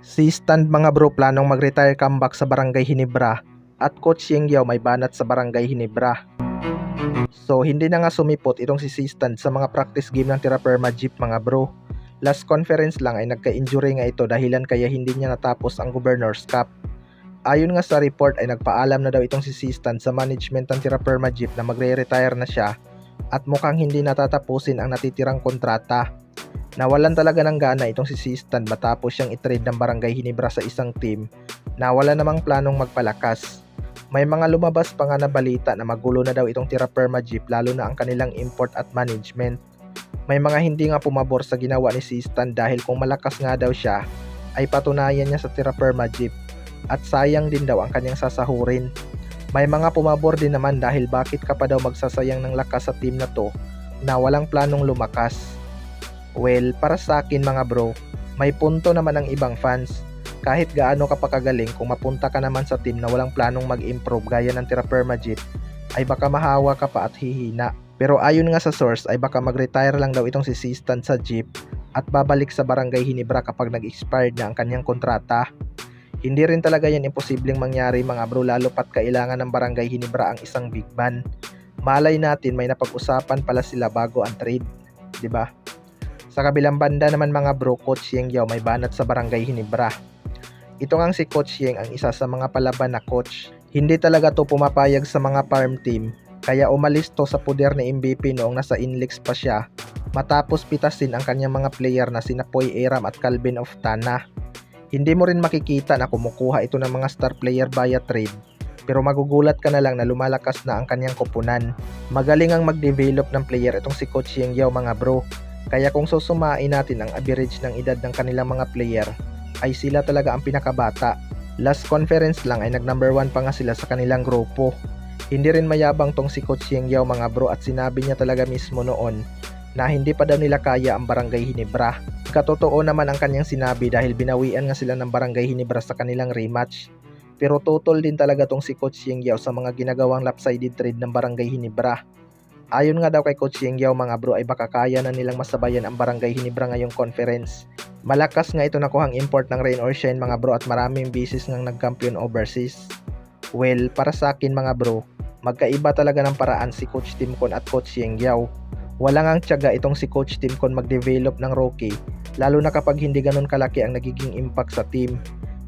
Si Stan mga bro planong mag-retire comeback sa Barangay Hinebra at Coach Yengyaw may banat sa Barangay Hinebra. So hindi na nga sumipot itong si Stan sa mga practice game ng Terraperma Jeep mga bro. Last conference lang ay nagka-injury nga ito dahilan kaya hindi niya natapos ang Governor's Cup. Ayon nga sa report ay nagpaalam na daw itong si Stan sa management ng Terraperma Jeep na magre-retire na siya at mukhang hindi natatapusin ang natitirang kontrata. Nawalan talaga ng gana itong si Stan matapos siyang i-trade ng Barangay Hinebra sa isang team na wala namang planong magpalakas. May mga lumabas pa nga na balita na magulo na daw itong Terraperma Jeep lalo na ang kanilang import at management. May mga hindi nga pumabor sa ginawa ni Stan dahil kung malakas nga daw siya ay patunayan niya sa Terraperma Jeep at sayang din daw ang kanyang sasahurin. May mga pumabor din naman dahil bakit ka pa daw magsasayang ng lakas sa team na to na walang planong lumakas. Well, para sa akin mga bro, may punto naman ang ibang fans. Kahit gaano ka pa kagaling kung mapunta ka naman sa team na walang planong mag-improve gaya ng Terraperma Jeep, ay baka mahawa ka pa at hihina. Pero ayon nga sa source ay baka mag-retire lang daw itong si Stan sa Jeep at babalik sa Barangay Hinebra kapag nag-expired na ang kanyang kontrata. Hindi rin talaga yan imposibleng mangyari mga bro lalo pat kailangan ng Barangay Hinebra ang isang big man. Malay natin may napag-usapan pala sila bago ang trade, 'di ba? Sa kabilang banda naman mga bro, Coach Yengyaw may banat sa Barangay Hinebra. Ito ngang si Coach Yeng ang isa sa mga palaban na coach. Hindi talaga to pumapayag sa mga farm team, kaya umalis to sa puder ni MVP noong nasa Inlex pa siya, matapos pitasin ang kanyang mga player na sina Poy Aram at Calvin Oftana. Hindi mo rin makikita na kumukuha ito ng mga star player via trade, pero magugulat ka na lang na lumalakas na ang kanyang koponan. Magaling ang mag-develop ng player itong si Coach Yengyaw mga bro. Kaya kung susumain natin ang average ng edad ng kanilang mga player, ay sila talaga ang pinakabata. Last conference lang ay nag number 1 pa nga sila sa kanilang grupo. Hindi rin mayabang tong si Coach Yengyaw mga bro at sinabi niya talaga mismo noon na hindi pa daw nila kaya ang Barangay Hinebra. Katotoo naman ang kanyang sinabi dahil binawian nga sila ng Barangay Hinebra sa kanilang rematch. Pero totoo din talaga tong si Coach Yengyaw sa mga ginagawang lopsided trade ng Barangay Hinebra. Ayon nga daw kay Coach Yengyaw mga bro ay baka kaya na nilang masabayan ang Barangay Hinebra ngayong conference. Malakas nga ito nakuhang import ng Rain or Shine mga bro at maraming beses ngang nagkampiyon overseas. Well, para sa akin mga bro, magkaiba talaga ng paraan si Coach Timcon at Coach Yengyaw. Wala ngang tiyaga itong si Coach Timcon mag-develop ng rookie, lalo na kapag hindi ganun kalaki ang nagiging impact sa team.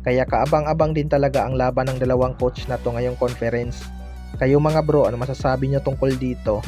Kaya kaabang-abang din talaga ang laban ng dalawang coach na to ngayong conference. Kayo mga bro, ano masasabi nyo tungkol dito?